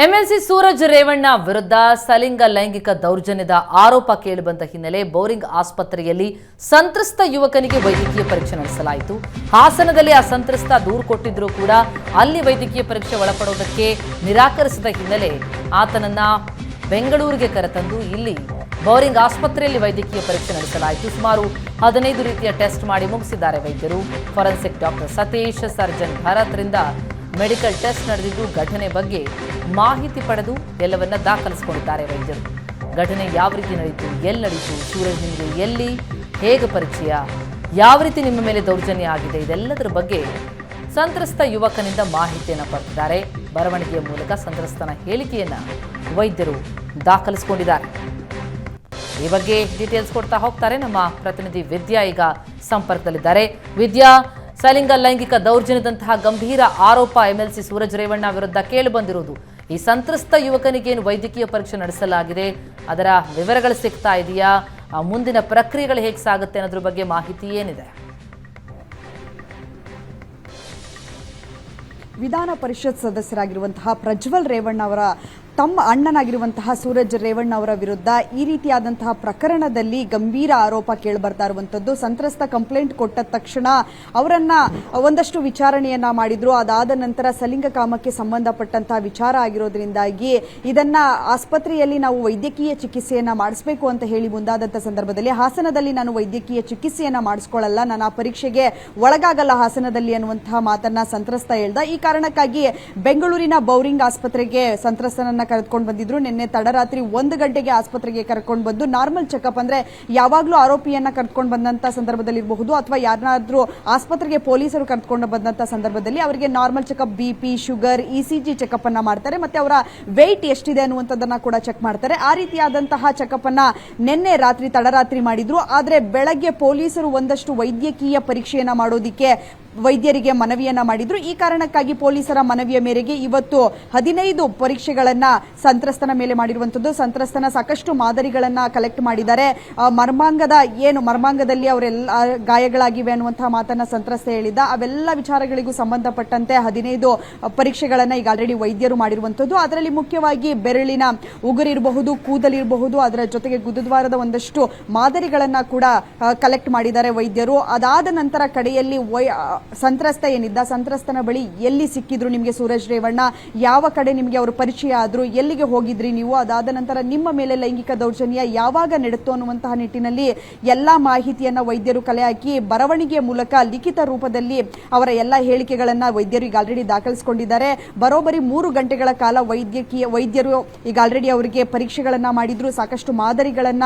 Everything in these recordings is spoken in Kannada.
ಎಂಎಲ್ಸಿ ಸೂರಜ್ ರೇವಣ್ಣ ವಿರುದ್ಧ ಸಲಿಂಗ ಲೈಂಗಿಕ ದೌರ್ಜನ್ಯದ ಆರೋಪ ಕೇಳಿಬಂದ ಹಿನ್ನೆಲೆ ಬೋರಿಂಗ್ ಆಸ್ಪತ್ರೆಯಲ್ಲಿ ಸಂತ್ರಸ್ತ ಯುವಕನಿಗೆ ವೈದ್ಯಕೀಯ ಪರೀಕ್ಷೆ ನಡೆಸಲಾಯಿತು. ಹಾಸನದಲ್ಲಿ ಆ ಸಂತ್ರಸ್ತ ದೂರು ಕೊಟ್ಟಿದ್ರೂ ಕೂಡ ಅಲ್ಲಿ ವೈದ್ಯಕೀಯ ಪರೀಕ್ಷೆ ಒಳಪಡುವುದಕ್ಕೆ ನಿರಾಕರಿಸಿದ ಹಿನ್ನೆಲೆ ಆತನನ್ನ ಬೆಂಗಳೂರಿಗೆ ಕರೆತಂದು ಇಲ್ಲಿ ಬೋರಿಂಗ್ ಆಸ್ಪತ್ರೆಯಲ್ಲಿ ವೈದ್ಯಕೀಯ ಪರೀಕ್ಷೆ ನಡೆಸಲಾಯಿತು. ಸುಮಾರು 15 ರೀತಿಯ ಟೆಸ್ಟ್ ಮಾಡಿ ಮುಗಿಸಿದ್ದಾರೆ ವೈದ್ಯರು. ಫಾರೆನ್ಸಿಕ್ ಡಾಕ್ಟರ್ ಸತೀಶ್, ಸರ್ಜನ್ ಭರತ್ರಿಂದ ಮೆಡಿಕಲ್ ಟೆಸ್ಟ್ ನಡೆದಿದ್ದು ಘಟನೆ ಬಗ್ಗೆ ಮಾಹಿತಿ ಪಡೆದು ಎಲ್ಲವನ್ನ ದಾಖಲಿಸಿಕೊಂಡಿದ್ದಾರೆ ವೈದ್ಯರು. ಘಟನೆ ಯಾವ ರೀತಿ ನಡೆಯಿತು, ಎಲ್ಲಿ ನಡೆಯಿತು, ಸೂರಜ್ ನಿಮಗೆ ಎಲ್ಲಿ ಹೇಗೆ ಪರಿಚಯ, ಯಾವ ರೀತಿ ನಿಮ್ಮ ಮೇಲೆ ದೌರ್ಜನ್ಯ ಆಗಿದೆ, ಇದೆಲ್ಲದರ ಬಗ್ಗೆ ಸಂತ್ರಸ್ತ ಯುವಕನಿಂದ ಮಾಹಿತಿಯನ್ನು ಪಡೆದಿದ್ದಾರೆ. ಬರವಣಿಗೆಯ ಮೂಲಕ ಸಂತ್ರಸ್ತನ ಹೇಳಿಕೆಯನ್ನ ವೈದ್ಯರು ದಾಖಲಿಸಿಕೊಂಡಿದ್ದಾರೆ. ಈ ಬಗ್ಗೆ ಡೀಟೇಲ್ಸ್ ಕೊಡ್ತಾ ಹೋಗ್ತಾರೆ ನಮ್ಮ ಪ್ರತಿನಿಧಿ ವಿದ್ಯಾ. ಈಗ ಸಂಪರ್ಕದಲ್ಲಿದ್ದಾರೆ. ವಿದ್ಯಾ, ಸಲಿಂಗ ಲೈಂಗಿಕ ದೌರ್ಜನ್ಯದಂತಹ ಗಂಭೀರ ಆರೋಪ ಎಂಎಲ್ಸಿ ಸೂರಜ್ ರೇವಣ್ಣ ವಿರುದ್ಧ ಕೇಳಿಬಂದಿರುವುದು, ಈ ಸಂತ್ರಸ್ತ ಯುವಕನಿಗೇನು ವೈದ್ಯಕೀಯ ಪರೀಕ್ಷೆ ನಡೆಸಲಾಗಿದೆ, ಅದರ ವಿವರಗಳು ಸಿಗ್ತಾ ಇದೆಯಾ, ಮುಂದಿನ ಪ್ರಕ್ರಿಯೆಗಳು ಹೇಗೆ ಸಾಗುತ್ತೆ ಅನ್ನೋದ್ರ ಬಗ್ಗೆ ಮಾಹಿತಿ ಏನಿದೆ? ವಿಧಾನ ಪರಿಷತ್ ಸದಸ್ಯರಾಗಿರುವಂತಹ ಪ್ರಜ್ವಲ್ ರೇವಣ್ಣ ಅವರ ತಮ್ಮ ಅಣ್ಣನಾಗಿರುವಂತಹ ಸೂರಜ್ ರೇವಣ್ಣ ಅವರ ವಿರುದ್ಧ ಈ ರೀತಿಯಾದಂತಹ ಪ್ರಕರಣದಲ್ಲಿ ಗಂಭೀರ ಆರೋಪ ಕೇಳಿಬರ್ತಾ ಇರುವಂತದ್ದು. ಸಂತ್ರಸ್ತ ಕಂಪ್ಲೇಂಟ್ ಕೊಟ್ಟ ತಕ್ಷಣ ಅವರನ್ನ ಒಂದಷ್ಟು ವಿಚಾರಣೆಯನ್ನ ಮಾಡಿದ್ರು. ಅದಾದ ನಂತರ ಸಲಿಂಗ ಕಾಮಕ್ಕೆ ಸಂಬಂಧಪಟ್ಟಂತಹ ವಿಚಾರ ಆಗಿರೋದ್ರಿಂದಾಗಿ ಇದನ್ನ ಆಸ್ಪತ್ರೆಯಲ್ಲಿ ನಾವು ವೈದ್ಯಕೀಯ ಚಿಕಿತ್ಸೆಯನ್ನ ಮಾಡಿಸಬೇಕು ಅಂತ ಹೇಳಿ ಮುಂದಾದಂತಹ ಸಂದರ್ಭದಲ್ಲಿ ಹಾಸನದಲ್ಲಿ ನಾನು ವೈದ್ಯಕೀಯ ಚಿಕಿತ್ಸೆಯನ್ನ ಮಾಡಿಸ್ಕೊಳ್ಳಲ್ಲ, ನಾನು ಆ ಪರೀಕ್ಷೆಗೆ ಒಳಗಾಗಲ್ಲ ಹಾಸನದಲ್ಲಿ ಅನ್ನುವಂತಹ ಮಾತನ್ನ ಸಂತ್ರಸ್ತ ಹೇಳ್ದ. ಈ ಕಾರಣಕ್ಕಾಗಿ ಬೆಂಗಳೂರಿನ ಬೋರಿಂಗ್ ಆಸ್ಪತ್ರೆಗೆ ಸಂತ್ರಸ್ತನನ್ನ ಕರೆದುಕೊಂಡು ಬಂದಿದ್ರು. ನಿನ್ನೆ ತಡರಾತ್ರಿ 1 ಗಂಟೆಗೆ ಆಸ್ಪತ್ರೆಗೆ ಕರ್ಕೊಂಡು ಬಂದು ನಾರ್ಮಲ್ ಚೆಕಪ್, ಅಂದ್ರೆ ಯಾವಾಗ್ಲೂ ಆರೋಪಿಯನ್ನ ಕರೆದುಕೊಂಡು ಬಂದಂತ ಸಂದರ್ಭದಲ್ಲಿ ಇರಬಹುದು ಅಥವಾ ಯಾರನ್ನಾದ್ರೂ ಆಸ್ಪತ್ರೆಗೆ ಪೊಲೀಸರು ಕರೆದುಕೊಂಡು ಬಂದಂತ ಸಂದರ್ಭದಲ್ಲಿ ಅವರಿಗೆ normal checkup, BP, sugar, ECG checkup ಅನ್ನ ಮಾಡ್ತಾರೆ. ಮತ್ತೆ ಅವರ ವೆಯ್ಟ್ ಎಷ್ಟಿದೆ ಅನ್ನುವಂಥದ್ದನ್ನ ಕೂಡ ಚೆಕ್ ಮಾಡ್ತಾರೆ. ಆ ರೀತಿಯಾದಂತಹ ಚೆಕಪ್ ಅನ್ನ ನಿನ್ನೆ ರಾತ್ರಿ ತಡರಾತ್ರಿ ಮಾಡಿದ್ರು. ಆದ್ರೆ ಬೆಳಗ್ಗೆ ಪೊಲೀಸರು ಒಂದಷ್ಟು ವೈದ್ಯಕೀಯ ಪರೀಕ್ಷೆಯನ್ನ ಮಾಡೋದಿಕ್ಕೆ ವೈದ್ಯರಿಗೆ ಮನವಿಯನ್ನ ಮಾಡಿದ್ರು. ಈ ಕಾರಣಕ್ಕಾಗಿ ಪೊಲೀಸರ ಮನವಿಯ ಮೇರೆಗೆ ಇವತ್ತು 15 ಪರೀಕ್ಷೆಗಳನ್ನ ಸಂತ್ರಸ್ತನ ಮೇಲೆ ಮಾಡಿರುವಂತದ್ದು. ಸಂತ್ರಸ್ತನ ಸಾಕಷ್ಟು ಮಾದರಿಗಳನ್ನ ಕಲೆಕ್ಟ್ ಮಾಡಿದ್ದಾರೆ. ಮರ್ಮಾಂಗದಲ್ಲಿ ಅವರೆಲ್ಲ ಗಾಯಗಳಾಗಿವೆ ಅನ್ನುವಂತಹ ಮಾತನ್ನ ಸಂತ್ರಸ್ತ ಹೇಳಿದ್ದ. ಅವೆಲ್ಲ ವಿಚಾರಗಳಿಗೂ ಸಂಬಂಧಪಟ್ಟಂತೆ 15 ಪರೀಕ್ಷೆಗಳನ್ನ ಈಗ ಆಲ್ರೆಡಿ ವೈದ್ಯರು ಮಾಡಿರುವಂತದ್ದು. ಅದರಲ್ಲಿ ಮುಖ್ಯವಾಗಿ ಬೆರಳಿನ ಉಗುರಿರಬಹುದು, ಕೂದಲಿರಬಹುದು, ಅದರ ಜೊತೆಗೆ ಗುದದ್ವಾರದ ಒಂದಷ್ಟು ಮಾದರಿಗಳನ್ನ ಕೂಡ ಕಲೆಕ್ಟ್ ಮಾಡಿದ್ದಾರೆ ವೈದ್ಯರು. ಅದಾದ ನಂತರ ಕಡೆಯಲ್ಲಿ ಸಂತ್ರಸ್ತ ಏನಿದ್ದ, ಸಂತ್ರಸ್ತನ ಬಳಿ ಎಲ್ಲಿ ಸಿಕ್ಕಿದ್ರು ನಿಮಗೆ ಸೂರಜ್ ರೇವಣ್ಣ, ಯಾವ ಕಡೆ ನಿಮಗೆ ಅವರು ಪರಿಚಯ ಆದ್ರು, ಎಲ್ಲಿಗೆ ಹೋಗಿದ್ರಿ ನೀವು, ಅದಾದ ನಂತರ ನಿಮ್ಮ ಮೇಲೆ ಲೈಂಗಿಕ ದೌರ್ಜನ್ಯ ಯಾವಾಗ ನಡೆಯಿತು ಅನ್ನುವಂತಹ ನಿಟ್ಟಿನಲ್ಲಿ ಎಲ್ಲಾ ಮಾಹಿತಿಯನ್ನ ವೈದ್ಯರು ಕಲೆ ಹಾಕಿ ಬರವಣಿಗೆಯ ಮೂಲಕ ಲಿಖಿತ ರೂಪದಲ್ಲಿ ಅವರ ಎಲ್ಲಾ ಹೇಳಿಕೆಗಳನ್ನ ವೈದ್ಯರು ಈಗ ಆಲ್ರೆಡಿ ದಾಖಲಿಸಿಕೊಂಡಿದ್ದಾರೆ. ಬರೋಬ್ಬರಿ 3 ಗಂಟೆಗಳ ಕಾಲ ವೈದ್ಯರು ಈಗ ಆಲ್ರೆಡಿ ಅವರಿಗೆ ಪರೀಕ್ಷೆಗಳನ್ನ ಮಾಡಿದ್ರು, ಸಾಕಷ್ಟು ಮಾದರಿಗಳನ್ನ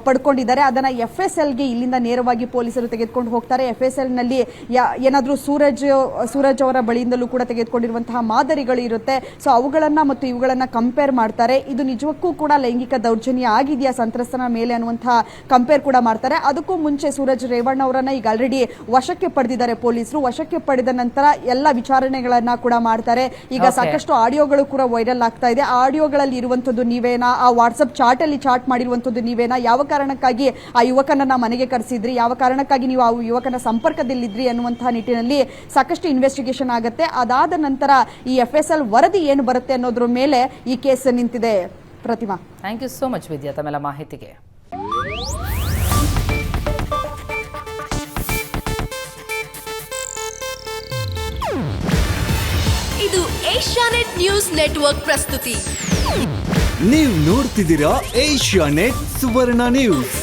ಪಡ್ಕೊಂಡಿದ್ದಾರೆ. ಅದನ್ನ FSL ಗೆ ಇಲ್ಲಿಂದ ನೇರವಾಗಿ ಪೊಲೀಸರು ತೆಗೆದುಕೊಂಡು ಹೋಗ್ತಾರೆ. FSL ನಲ್ಲಿ ಏನಾದ್ರೂ ಸೂರಜ್ ಅವರ ಬಳಿಯಿಂದಲೂ ಕೂಡ ತೆಗೆದುಕೊಂಡಿರುವಂತಹ ಮಾದರಿಗಳು ಇರುತ್ತೆ. ಸೊ ಅವುಗಳನ್ನ ಮತ್ತು ಇವುಗಳನ್ನ ಕಂಪೇರ್ ಮಾಡ್ತಾರೆ. ಇದು ನಿಜಕ್ಕೂ ಕೂಡ ಲೈಂಗಿಕ ದೌರ್ಜನ್ಯ ಆಗಿದೆಯಾ ಸಂತ್ರಸ್ತನ ಮೇಲೆ ಅನ್ನುವಂತಹ ಕಂಪೇರ್ ಕೂಡ ಮಾಡ್ತಾರೆ. ಅದಕ್ಕೂ ಮುಂಚೆ ಸೂರಜ್ ರೇವಣ್ಣ ಅವರನ್ನ ಈಗ ಆಲ್ರೆಡಿ ವಶಕ್ಕೆ ಪಡೆದಿದ್ದಾರೆ ಪೊಲೀಸರು. ವಶಕ್ಕೆ ಪಡೆದ ನಂತರ ಎಲ್ಲ ವಿಚಾರಣೆಗಳನ್ನ ಕೂಡ ಮಾಡ್ತಾರೆ. ಈಗ ಸಾಕಷ್ಟು ಆಡಿಯೋಗಳು ಕೂಡ ವೈರಲ್ ಆಗ್ತಾ ಇದೆ. ಆ ಆಡಿಯೋಗಳಲ್ಲಿ ಇರುವಂತದ್ದು ನೀವೇನಾ, ಆ ವಾಟ್ಸ್ಆಪ್ ಚಾಟ್ ಅಲ್ಲಿ ಚಾಟ್ ಮಾಡಿರುವಂತದ್ದು ನೀವೇನಾ, ಯಾವ ಕಾರಣಕ್ಕಾಗಿ ಆ ಯುವಕನನ್ನ ಮನೆಗೆ ಕರೆಸಿದ್ರಿ, ಯಾವ ಕಾರಣಕ್ಕಾಗಿ ನೀವು ಆ ಯುವಕನ ಸಂಪರ್ಕದಲ್ಲಿದ್ರಿ ಅನ್ನುವಂತಹ ನಿಟ್ಟಿನಲ್ಲಿ ಸಾಕಷ್ಟು ಇನ್ವೆಸ್ಟಿಗೇಷನ್ ಆಗುತ್ತೆ. ಅದಾದ ನಂತರ ಈ FSL ವರದಿ ಏನು ಬರುತ್ತೆ ಅನ್ನೋದ್ರ ಮೇಲೆ ಈ ಕೇಸ್ ನಿಂತಿದೆ. ಪ್ರತಿಮಾ, ಥ್ಯಾಂಕ್ ಯು ಸೋ ಮಚ್ ವಿದ್ಯಾ ತಮ್ಮೆಲ್ಲ ಮಾಹಿತಿಗೆ. ಇದು ಏಷ್ಯಾನೆಟ್ ನ್ಯೂಸ್ ನೆಟ್ವರ್ಕ್ ಪ್ರಸ್ತುತಿ. ನೀವು ನೋಡ್ತಿದ್ದೀರಾ ಏಷ್ಯಾನೆಟ್ ಸುವರ್ಣ ನ್ಯೂಸ್.